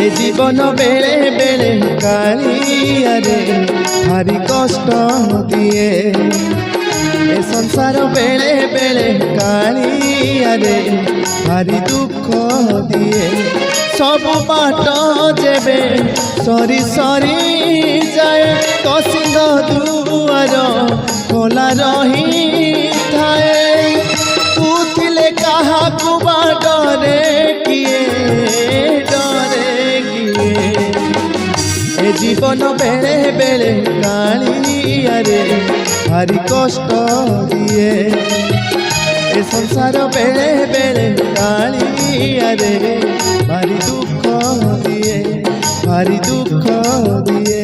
ए जीवन बेले बेले कालिया रे भारी कष्ट दिए ए संसार बेले बेले कालिया रे भारी दुख दिए सब बाट जेबे सरी सरी जाए तो सिंह दुआर खोला रही थाए पूथिले कहा कुबा डरे किए ए जीवन बेले बेले कालिया रे भारी कष्ट दिए ए संसार बेले बेले कालिया रे भारी दुख दिए भारी दुख दिए।